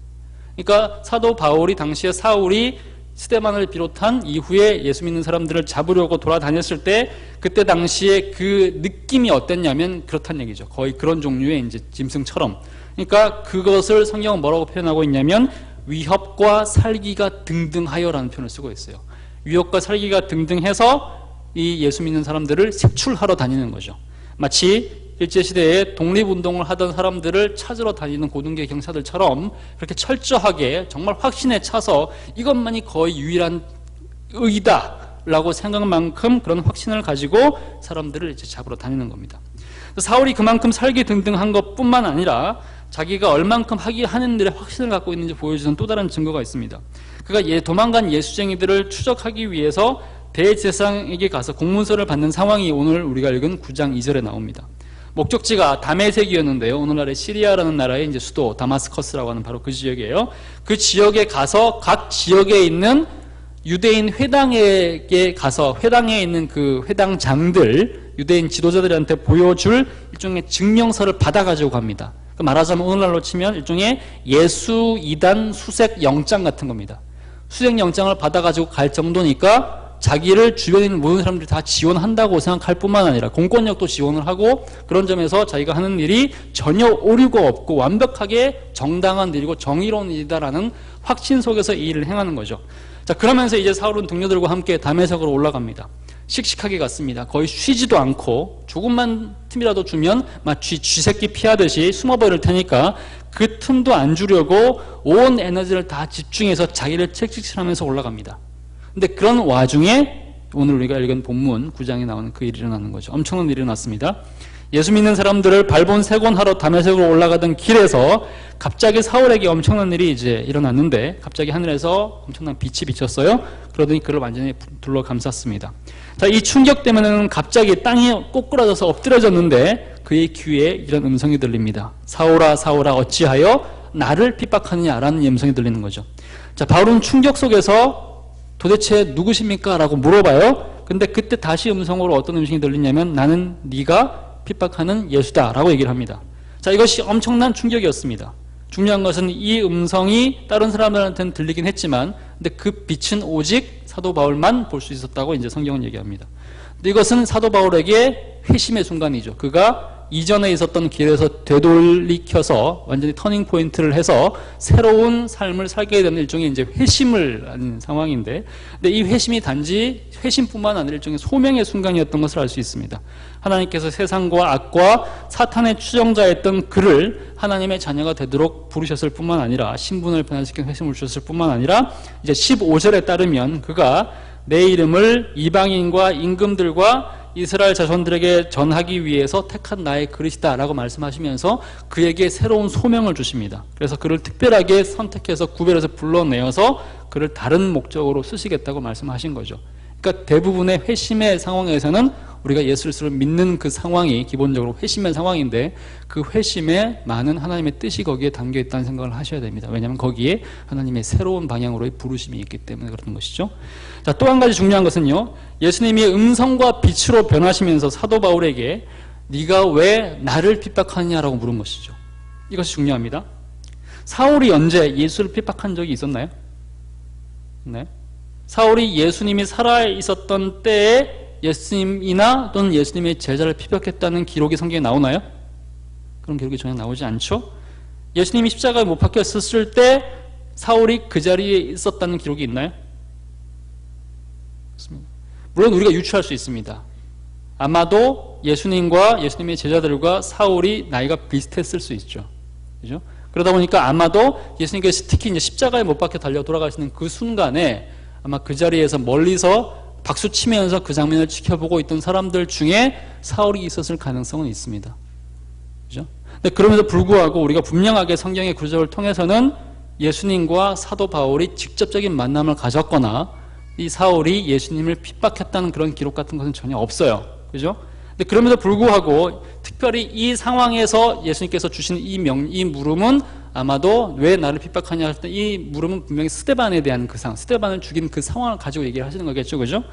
그러니까 사도 바울이 당시에 사울이 스데반을 비롯한 이후에 예수 믿는 사람들을 잡으려고 돌아다녔을 때, 그때 당시에 그 느낌이 어땠냐면 그렇다는 얘기죠. 거의 그런 종류의 이제 짐승처럼. 그러니까 그것을 성경은 뭐라고 표현하고 있냐면 위협과 살기가 등등하여라는 표현을 쓰고 있어요. 위협과 살기가 등등해서 이 예수 믿는 사람들을 색출하러 다니는 거죠. 마치 일제시대에 독립운동을 하던 사람들을 찾으러 다니는 고등계 경사들처럼 그렇게 철저하게 정말 확신에 차서 이것만이 거의 유일한 의다 라고 생각만큼 그런 확신을 가지고 사람들을 이제 잡으러 다니는 겁니다. 사울이 그만큼 설기등등한 것뿐만 아니라 자기가 얼만큼 하는 일에 확신을 갖고 있는지 보여주는 또 다른 증거가 있습니다. 그가 도망간 예수쟁이들을 추적하기 위해서 대제사장에게 가서 공문서를 받는 상황이 오늘 우리가 읽은 9장 2절에 나옵니다. 목적지가 다메섹이었는데요. 오늘날의 시리아라는 나라의 이제 수도 다마스커스라고 하는 바로 그 지역이에요. 그 지역에 가서 각 지역에 있는 유대인 회당에게 가서 회당에 있는 그 회당장들, 유대인 지도자들한테 보여줄 일종의 증명서를 받아가지고 갑니다. 말하자면 오늘날로 치면 일종의 예수 이단 수색 영장 같은 겁니다. 수색 영장을 받아가지고 갈 정도니까 자기를 주변에 있는 모든 사람들이 다 지원한다고 생각할 뿐만 아니라 공권력도 지원을 하고 그런 점에서 자기가 하는 일이 전혀 오류가 없고 완벽하게 정당한 일이고 정의로운 일이다라는 확신 속에서 이 일을 행하는 거죠. 자, 그러면서 이제 사울은 동료들과 함께 다메섹으로 올라갑니다. 씩씩하게 갔습니다. 거의 쉬지도 않고 조금만 틈이라도 주면 마치 쥐새끼 피하듯이 숨어버릴 테니까 그 틈도 안 주려고 온 에너지를 다 집중해서 자기를 책찍질하면서 올라갑니다. 근데 그런 와중에 오늘 우리가 읽은 본문 9장에 나오는 그 일이 일어나는 거죠. 엄청난 일이 일어났습니다. 예수 믿는 사람들을 발본색원하러 다메섹으로 올라가던 길에서 갑자기 사울에게 엄청난 일이 이제 일어났는데 갑자기 하늘에서 엄청난 빛이 비쳤어요. 그러더니 그를 완전히 둘러 감쌌습니다. 자, 이 충격 때문에는 갑자기 땅이 꼬꾸라져서 엎드려졌는데 그의 귀에 이런 음성이 들립니다. 사울아 사울아 어찌하여 나를 핍박하느냐라는 음성이 들리는 거죠. 자, 바울은 충격 속에서 도대체 누구십니까? 라고 물어봐요. 근데 그때 다시 음성으로 어떤 음성이 들리냐면 나는 네가 핍박하는 예수다 라고 얘기를 합니다. 자, 이것이 엄청난 충격이었습니다. 중요한 것은 이 음성이 다른 사람들한테는 들리긴 했지만 근데 그 빛은 오직 사도 바울만 볼 수 있었다고 이제 성경은 얘기합니다. 근데 이것은 사도 바울에게 회심의 순간이죠. 그가 이전에 있었던 길에서 되돌이켜서 완전히 터닝 포인트를 해서 새로운 삶을 살게 되는 일종의 이제 회심을 하는 상황인데, 근데 이 회심이 단지 회심뿐만 아니라 일종의 소명의 순간이었던 것을 알 수 있습니다. 하나님께서 세상과 악과 사탄의 추종자였던 그를 하나님의 자녀가 되도록 부르셨을 뿐만 아니라 신분을 변화시킨 회심을 주셨을 뿐만 아니라 이제 15절에 따르면 그가 내 이름을 이방인과 임금들과 이스라엘 자손들에게 전하기 위해서 택한 나의 그릇이다 라고 말씀하시면서 그에게 새로운 소명을 주십니다. 그래서 그를 특별하게 선택해서 구별해서 불러내어서 그를 다른 목적으로 쓰시겠다고 말씀하신 거죠. 그러니까 대부분의 회심의 상황에서는 우리가 예수를 믿는 그 상황이 기본적으로 회심의 상황인데 그 회심에 많은 하나님의 뜻이 거기에 담겨 있다는 생각을 하셔야 됩니다. 왜냐하면 거기에 하나님의 새로운 방향으로의 부르심이 있기 때문에 그런 것이죠. 자, 또 한 가지 중요한 것은요, 예수님이 음성과 빛으로 변하시면서 사도 바울에게 네가 왜 나를 핍박하느냐라고 물은 것이죠. 이것이 중요합니다. 사울이 언제 예수를 핍박한 적이 있었나요? 네. 사울이 예수님이 살아있었던 때에 예수님이나 또는 예수님의 제자를 핍박했다는 기록이 성경에 나오나요? 그런 기록이 전혀 나오지 않죠? 예수님이 십자가에 못 박혔을 때 사울이 그 자리에 있었다는 기록이 있나요? 물론 우리가 유추할 수 있습니다. 아마도 예수님과 예수님의 제자들과 사울이 나이가 비슷했을 수 있죠. 그죠? 그러다 보니까 아마도 예수님께서 특히 이제 십자가에 못 박혀 달려 돌아가시는 그 순간에 아마 그 자리에서 멀리서 박수 치면서 그 장면을 지켜보고 있던 사람들 중에 사울이 있었을 가능성은 있습니다. 그죠? 근데 그럼에도 불구하고 우리가 분명하게 성경의 구절을 통해서는 예수님과 사도 바울이 직접적인 만남을 가졌거나 이 사울이 예수님을 핍박했다는 그런 기록 같은 것은 전혀 없어요. 그죠? 근데 그럼에도 불구하고 특별히 이 상황에서 예수님께서 주신 이 물음은 아마도 왜 나를 핍박하냐 할 때 이 물음은 분명히 스데반에 대한 그 상황, 스데반을 죽인 그 상황을 가지고 얘기를 하시는 거겠죠. 그죠?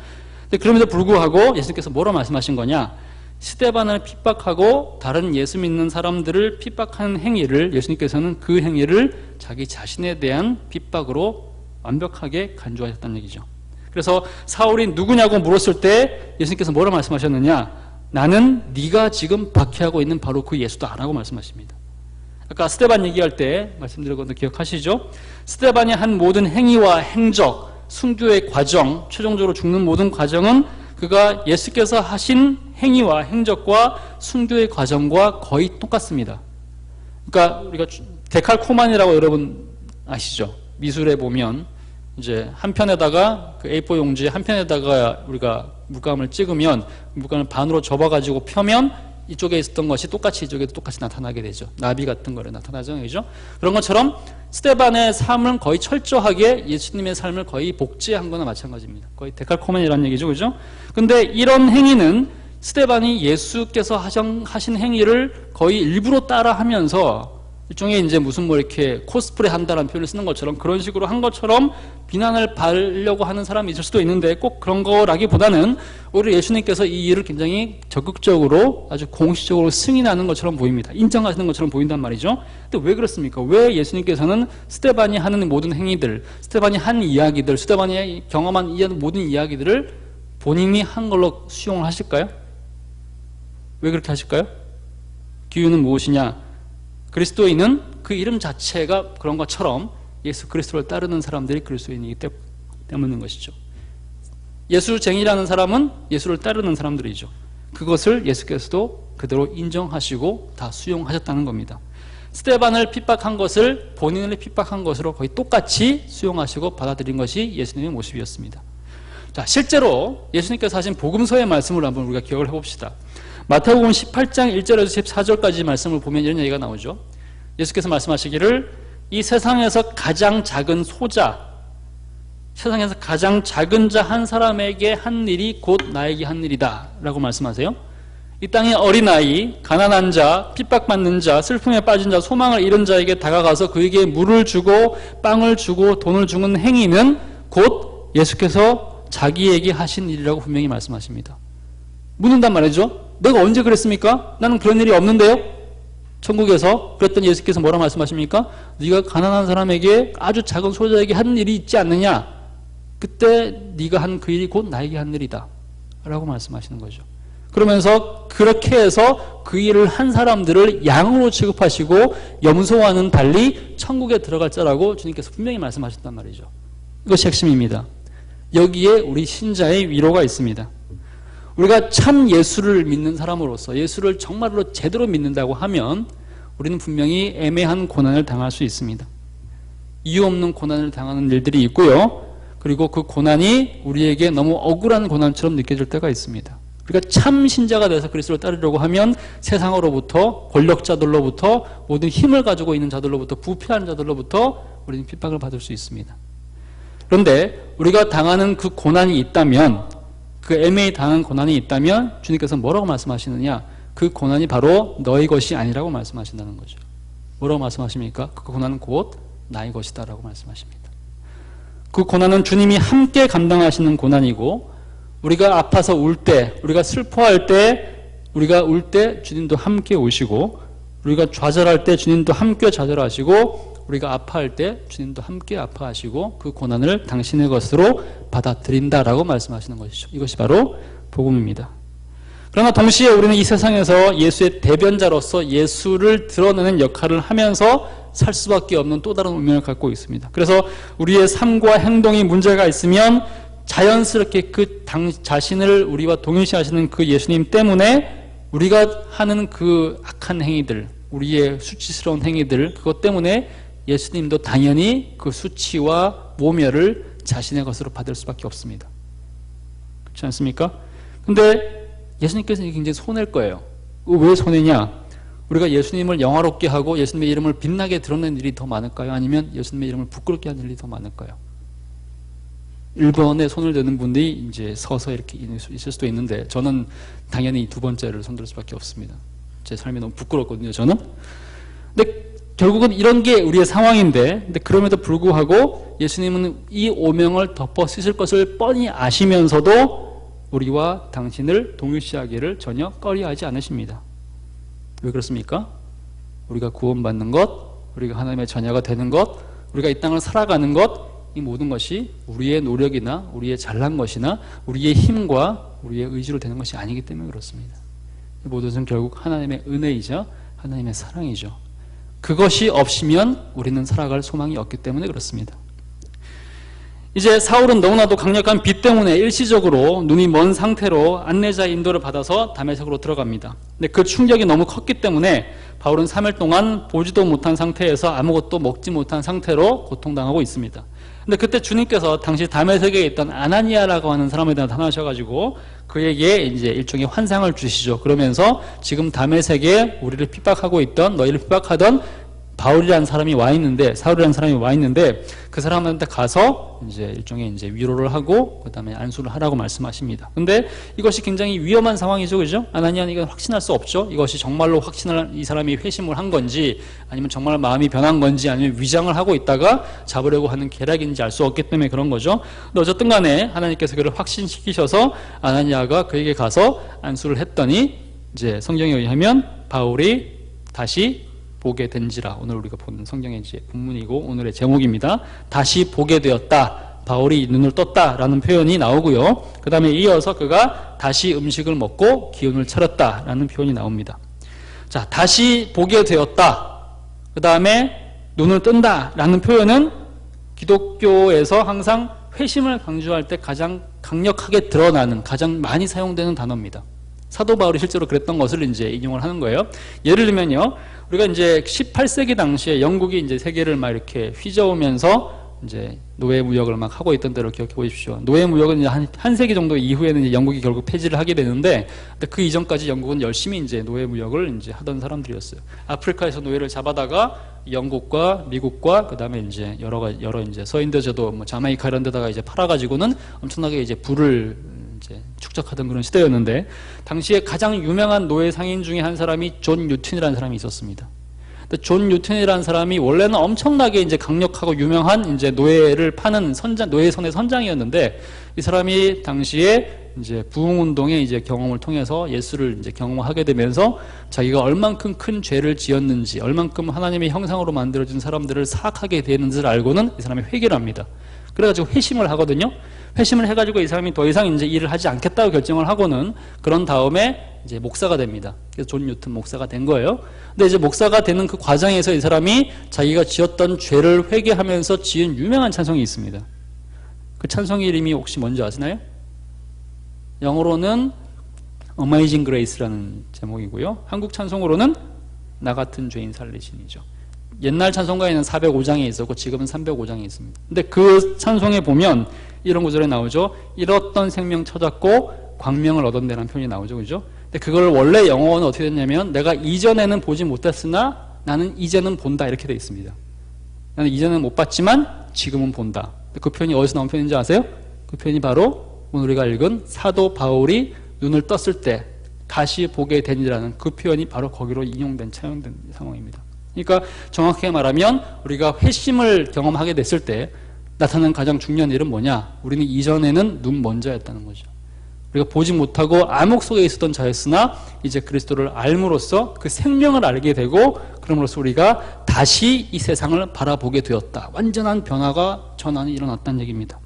근데 그럼에도 불구하고 예수님께서 뭐라 말씀하신 거냐? 스데반을 핍박하고 다른 예수 믿는 사람들을 핍박하는 행위를 예수님께서는 그 행위를 자기 자신에 대한 핍박으로 완벽하게 간주하셨다는 얘기죠. 그래서 사울이 누구냐고 물었을 때 예수님께서 뭐라 말씀하셨느냐? 나는 네가 지금 박해하고 있는 바로 그 예수다 라고 말씀하십니다. 아까 스데반 얘기할 때 말씀드린 것도 기억하시죠? 스데반이 한 모든 행위와 행적, 순교의 과정, 최종적으로 죽는 모든 과정은 그가 예수께서 하신 행위와 행적과 순교의 과정과 거의 똑같습니다. 그러니까 우리가 데칼코마니라고 여러분 아시죠? 미술에 보면 이제 한편에다가 그 A4 용지 한편에다가 우리가 물감을 찍으면 물감을 반으로 접어가지고 펴면 이쪽에 있었던 것이 똑같이 이쪽에도 똑같이 나타나게 되죠. 나비 같은 거를 나타나죠. 그죠? 그런 것처럼 스데반의 삶은 거의 철저하게 예수님의 삶을 거의 복제한 거나 마찬가지입니다. 거의 데칼코멘이라는 얘기죠. 그죠? 근데 이런 행위는 스데반이 예수께서 하신 행위를 거의 일부러 따라 하면서 일종의 이제 무슨 뭐 이렇게 코스프레 한다는 표현을 쓰는 것처럼 그런 식으로 한 것처럼 비난을 받으려고 하는 사람이 있을 수도 있는데 꼭 그런 거라기보다는 오히려 예수님께서 이 일을 굉장히 적극적으로 아주 공식적으로 승인하는 것처럼 보입니다. 인정하시는 것처럼 보인단 말이죠. 근데 왜 그렇습니까? 왜 예수님께서는 스데반이 하는 모든 행위들, 스데반이 한 이야기들, 스데반이 경험한 모든 이야기들을 본인이 한 걸로 수용을 하실까요? 왜 그렇게 하실까요? 기준은 무엇이냐? 그리스도인은 그 이름 자체가 그런 것처럼 예수 그리스도를 따르는 사람들이 그리스도인이기 때문인 것이죠. 예수쟁이라는 사람은 예수를 따르는 사람들이죠. 그것을 예수께서도 그대로 인정하시고 다 수용하셨다는 겁니다. 스데반을 핍박한 것을 본인을 핍박한 것으로 거의 똑같이 수용하시고 받아들인 것이 예수님의 모습이었습니다. 자, 실제로 예수님께서 하신 복음서의 말씀을 한번 우리가 기억을 해봅시다. 마태복음 18장 1절에서 14절까지 말씀을 보면 이런 얘기가 나오죠. 예수께서 말씀하시기를 이 세상에서 가장 작은 소자, 세상에서 가장 작은 자 한 사람에게 한 일이 곧 나에게 한 일이다 라고 말씀하세요. 이 땅의 어린아이, 가난한 자, 핍박받는 자, 슬픔에 빠진 자, 소망을 잃은 자에게 다가가서 그에게 물을 주고 빵을 주고 돈을 주는 행위는 곧 예수께서 자기에게 하신 일이라고 분명히 말씀하십니다. 묻는단 말이죠. 내가 언제 그랬습니까? 나는 그런 일이 없는데요. 천국에서 그랬더니 예수께서 뭐라 말씀하십니까? 네가 가난한 사람에게 아주 작은 소자에게 한 일이 있지 않느냐? 그때 네가 한 그 일이 곧 나에게 한 일이다 라고 말씀하시는 거죠. 그러면서 그렇게 해서 그 일을 한 사람들을 양으로 취급하시고 염소와는 달리 천국에 들어갈 자라고 주님께서 분명히 말씀하셨단 말이죠. 이것이 핵심입니다. 여기에 우리 신자의 위로가 있습니다. 우리가 참 예수를 믿는 사람으로서 예수를 정말로 제대로 믿는다고 하면 우리는 분명히 애매한 고난을 당할 수 있습니다. 이유 없는 고난을 당하는 일들이 있고요. 그리고 그 고난이 우리에게 너무 억울한 고난처럼 느껴질 때가 있습니다. 우리가 참 신자가 돼서 그리스도를 따르려고 하면 세상으로부터, 권력자들로부터, 모든 힘을 가지고 있는 자들로부터, 부패한 자들로부터 우리는 핍박을 받을 수 있습니다. 그런데 우리가 당하는 그 고난이 있다면, 그 애매히 당한 고난이 있다면 주님께서 뭐라고 말씀하시느냐? 그 고난이 바로 너희 것이 아니라고 말씀하신다는 거죠. 뭐라고 말씀하십니까? 그 고난은 곧 나의 것이다 라고 말씀하십니다. 그 고난은 주님이 함께 감당하시는 고난이고, 우리가 아파서 울 때, 우리가 슬퍼할 때, 우리가 울 때 주님도 함께 오시고, 우리가 좌절할 때 주님도 함께 좌절하시고, 우리가 아파할 때 주님도 함께 아파하시고 그 고난을 당신의 것으로 받아들인다라고 말씀하시는 것이죠. 이것이 바로 복음입니다. 그러나 동시에 우리는 이 세상에서 예수의 대변자로서 예수를 드러내는 역할을 하면서 살 수밖에 없는 또 다른 운명을 갖고 있습니다. 그래서 우리의 삶과 행동이 문제가 있으면 자연스럽게 그 자신을 우리와 동일시하시는 그 예수님 때문에 우리가 하는 그 악한 행위들, 우리의 수치스러운 행위들, 그것 때문에 예수님도 당연히 그 수치와 모멸을 자신의 것으로 받을 수밖에 없습니다. 그렇지 않습니까? 근데 예수님께서는 굉장히 손해일 거예요. 왜 손해냐? 우리가 예수님을 영화롭게 하고 예수님의 이름을 빛나게 드러낸 일이 더 많을까요? 아니면 예수님의 이름을 부끄럽게 하는 일이 더 많을까요? 1번에 손을 드는 분들이 이제 서서 이렇게 있을 수도 있는데 저는 당연히 두 번째를 손들 수밖에 없습니다. 제 삶이 너무 부끄럽거든요, 저는. 근데 결국은 이런 게 우리의 상황인데, 근데 그럼에도 불구하고 예수님은 이 오명을 덮어 씻을 것을 뻔히 아시면서도 우리와 당신을 동일시하기를 전혀 꺼려하지 않으십니다. 왜 그렇습니까? 우리가 구원받는 것, 우리가 하나님의 자녀가 되는 것, 우리가 이 땅을 살아가는 것, 이 모든 것이 우리의 노력이나 우리의 잘난 것이나 우리의 힘과 우리의 의지로 되는 것이 아니기 때문에 그렇습니다. 이 모든 것은 결국 하나님의 은혜이자 하나님의 사랑이죠. 그것이 없으면 우리는 살아갈 소망이 없기 때문에 그렇습니다. 이제 사울은 너무나도 강력한 비 때문에 일시적으로 눈이 먼 상태로 안내자의 인도를 받아서 다메섹으로 들어갑니다. 근데 그 충격이 너무 컸기 때문에 바울은 3일 동안 보지도 못한 상태에서 아무것도 먹지 못한 상태로 고통당하고 있습니다. 근데 그때 주님께서 당시 다메섹에 있던 아나니아라고 하는 사람에 나타나셔가지고 그에게 이제 일종의 환상을 주시죠. 그러면서 지금 다메섹에 우리를 핍박하고 있던, 너희를 핍박하던 바울이라는 사람이 와 있는데, 사울이라는 사람이 와 있는데 그 사람한테 가서 이제 일종의 이제 위로를 하고 그다음에 안수를 하라고 말씀하십니다. 근데 이것이 굉장히 위험한 상황이죠, 그죠? 아나니아는 이건 확신할 수 없죠. 이것이 정말로 이 사람이 회심을 한 건지, 아니면 정말 마음이 변한 건지, 아니면 위장을 하고 있다가 잡으려고 하는 계략인지 알 수 없기 때문에 그런 거죠. 근데 어쨌든 간에 하나님께서 그를 확신시키셔서 아나니아가 그에게 가서 안수를 했더니 이제 성경에 의하면 바울이 다시 보게 된지라, 오늘 우리가 보는 성경의 이제 본문이고 오늘의 제목입니다. 다시 보게 되었다, 바울이 눈을 떴다라는 표현이 나오고요. 그 다음에 이어서 그가 다시 음식을 먹고 기운을 차렸다라는 표현이 나옵니다. 자, 다시 보게 되었다, 그 다음에 눈을 뜬다라는 표현은 기독교에서 항상 회심을 강조할 때 가장 강력하게 드러나는, 가장 많이 사용되는 단어입니다. 사도 바울이 실제로 그랬던 것을 이제 인용을 하는 거예요. 예를 들면요, 우리가 이제 18세기 당시에 영국이 이제 세계를 막 이렇게 휘저으면서 이제 노예 무역을 막 하고 있던 때를 기억해 보십시오. 노예 무역은 이제 한 세기 정도 이후에는 이제 영국이 결국 폐지를 하게 되는데, 근데 그 이전까지 영국은 열심히 이제 노예 무역을 이제 하던 사람들이었어요. 아프리카에서 노예를 잡아다가 영국과 미국과 그다음에 이제 여러 이제 서인도제도 뭐 자메이카 이런 데다가 이제 팔아가지고는 엄청나게 이제 부를 이제 축적하던 그런 시대였는데, 당시에 가장 유명한 노예 상인 중에 한 사람이 존 뉴튼이라는 사람이 있었습니다. 근데 존 뉴튼이라는 사람이 원래는 엄청나게 이제 강력하고 유명한 이제 노예를 파는 노예선의 선장이었는데, 이 사람이 당시에 이제 부흥운동의 이제 경험을 통해서 예수를 이제 경험하게 되면서 자기가 얼만큼 큰 죄를 지었는지, 얼만큼 하나님의 형상으로 만들어진 사람들을 사악하게 되는지를 알고는 이 사람이 회개를 합니다. 그래가지고 회심을 하거든요. 회심을 해가지고 이 사람이 더 이상 이제 일을 하지 않겠다고 결정을 하고는, 그런 다음에 이제 목사가 됩니다. 그래서 존 뉴튼 목사가 된 거예요. 근데 이제 목사가 되는 그 과정에서 이 사람이 자기가 지었던 죄를 회개하면서 지은 유명한 찬송이 있습니다. 그 찬송의 이름이 혹시 뭔지 아시나요? 영어로는 Amazing Grace라는 제목이고요. 한국 찬송으로는 나 같은 죄인 살리시니죠. 옛날 찬송가에는 405장에 있었고 지금은 305장에 있습니다. 근데 그 찬송에 보면 이런 구절에 나오죠. 잃었던 생명 찾았고 광명을 얻었네라는 표현이 나오죠, 그죠? 근데 그걸 원래 영어는 어떻게 됐냐면, 내가 이전에는 보지 못했으나 나는 이제는 본다, 이렇게 되어 있습니다. 나는 이전에는 못 봤지만 지금은 본다. 그 표현이 어디서 나온 표현인지 아세요? 그 표현이 바로 오늘 우리가 읽은 사도 바울이 눈을 떴을 때 다시 보게 되니라는 그 표현이 바로 거기로 인용된, 차용된 상황입니다. 그러니까 정확하게 말하면 우리가 회심을 경험하게 됐을 때 나타나는 가장 중요한 일은 뭐냐? 우리는 이전에는 눈 먼 자였다는 거죠. 우리가 보지 못하고 암흑 속에 있었던 자였으나 이제 그리스도를 알므로써 그 생명을 알게 되고, 그럼으로써 우리가 다시 이 세상을 바라보게 되었다. 완전한 변화가, 전환이 일어났다는 얘기입니다.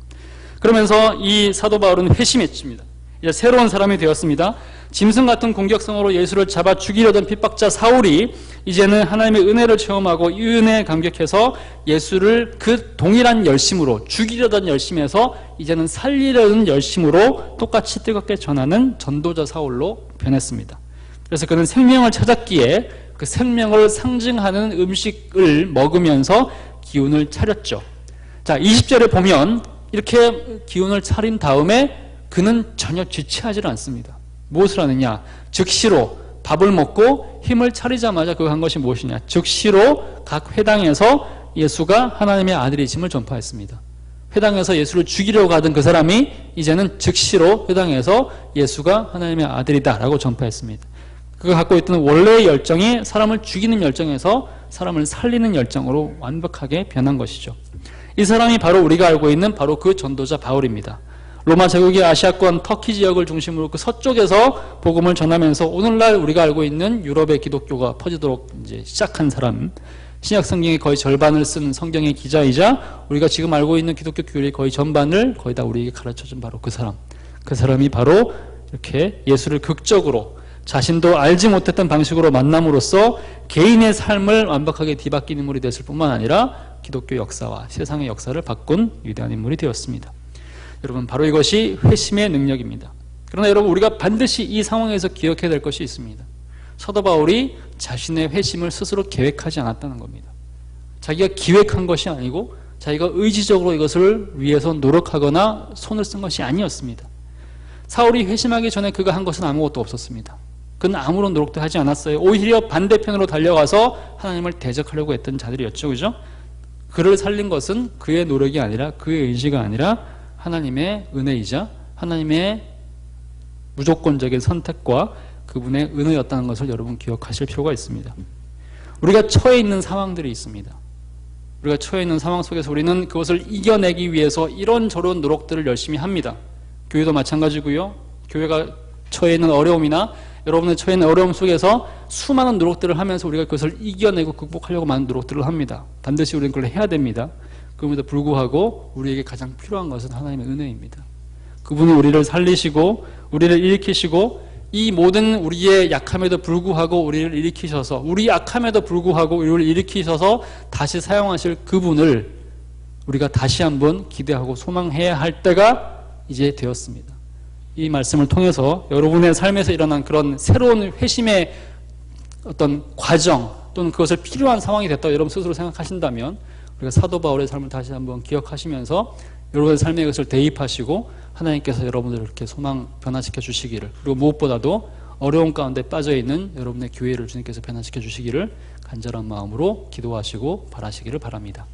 그러면서 이 사도 바울은 회심했습니다. 이제 새로운 사람이 되었습니다. 짐승 같은 공격성으로 예수를 잡아 죽이려던 핍박자 사울이 이제는 하나님의 은혜를 체험하고 이 은혜에 감격해서 예수를 그 동일한 열심으로, 죽이려던 열심에서 이제는 살리려는 열심으로 똑같이 뜨겁게 전하는 전도자 사울로 변했습니다. 그래서 그는 생명을 찾았기에 그 생명을 상징하는 음식을 먹으면서 기운을 차렸죠. 자, 20절에 보면 이렇게 기운을 차린 다음에 그는 전혀 지체하지 않습니다. 무엇을 하느냐? 즉시로 밥을 먹고 힘을 차리자마자 그가 한 것이 무엇이냐? 즉시로 각 회당에서 예수가 하나님의 아들이심을 전파했습니다. 회당에서 예수를 죽이려고 하던 그 사람이 이제는 즉시로 회당에서 예수가 하나님의 아들이다 라고 전파했습니다. 그가 갖고 있던 원래의 열정이 사람을 죽이는 열정에서 사람을 살리는 열정으로 완벽하게 변한 것이죠. 이 사람이 바로 우리가 알고 있는 바로 그 전도자 바울입니다. 로마 제국의 아시아권 터키 지역을 중심으로 그 서쪽에서 복음을 전하면서 오늘날 우리가 알고 있는 유럽의 기독교가 퍼지도록 이제 시작한 사람, 신약 성경의 거의 절반을 쓴 성경의 기자이자 우리가 지금 알고 있는 기독교 교리의 거의 전반을 거의 다 우리에게 가르쳐준 바로 그 사람. 그 사람이 바로 이렇게 예수를 극적으로 자신도 알지 못했던 방식으로 만남으로써 개인의 삶을 완벽하게 뒤바뀐 인물이 됐을 뿐만 아니라 기독교 역사와 세상의 역사를 바꾼 위대한 인물이 되었습니다. 여러분, 바로 이것이 회심의 능력입니다. 그러나 여러분, 우리가 반드시 이 상황에서 기억해야 될 것이 있습니다. 사도 바울이 자신의 회심을 스스로 계획하지 않았다는 겁니다. 자기가 기획한 것이 아니고 자기가 의지적으로 이것을 위해서 노력하거나 손을 쓴 것이 아니었습니다. 사울이 회심하기 전에 그가 한 것은 아무것도 없었습니다. 그는 아무런 노력도 하지 않았어요. 오히려 반대편으로 달려가서 하나님을 대적하려고 했던 자들이었죠. 그죠? 그를 살린 것은 그의 노력이 아니라 그의 의지가 아니라 하나님의 은혜이자 하나님의 무조건적인 선택과 그분의 은혜였다는 것을 여러분 기억하실 필요가 있습니다. 우리가 처해 있는 상황들이 있습니다. 우리가 처해 있는 상황 속에서 우리는 그것을 이겨내기 위해서 이런저런 노력들을 열심히 합니다. 교회도 마찬가지고요. 교회가 처해 있는 어려움이나 여러분의 처해 있는 어려움 속에서 수많은 노력들을 하면서 우리가 그것을 이겨내고 극복하려고 많은 노력들을 합니다. 반드시 우리는 그걸 해야 됩니다. 그럼에도 불구하고 우리에게 가장 필요한 것은 하나님의 은혜입니다. 그분이 우리를 살리시고 우리를 일으키시고 이 모든 우리의 약함에도 불구하고 우리를 일으키셔서 우리 약함에도 불구하고 우리를 일으키셔서 다시 사용하실 그분을 우리가 다시 한번 기대하고 소망해야 할 때가 이제 되었습니다. 이 말씀을 통해서 여러분의 삶에서 일어난 그런 새로운 회심의 어떤 과정 또는 그것을 필요한 상황이 됐다고 여러분 스스로 생각하신다면 우리가 사도 바울의 삶을 다시 한번 기억하시면서 여러분의 삶에 그것을 대입하시고 하나님께서 여러분들을 이렇게 소망 변화시켜 주시기를, 그리고 무엇보다도 어려움 가운데 빠져있는 여러분의 교회를 주님께서 변화시켜 주시기를 간절한 마음으로 기도하시고 바라시기를 바랍니다.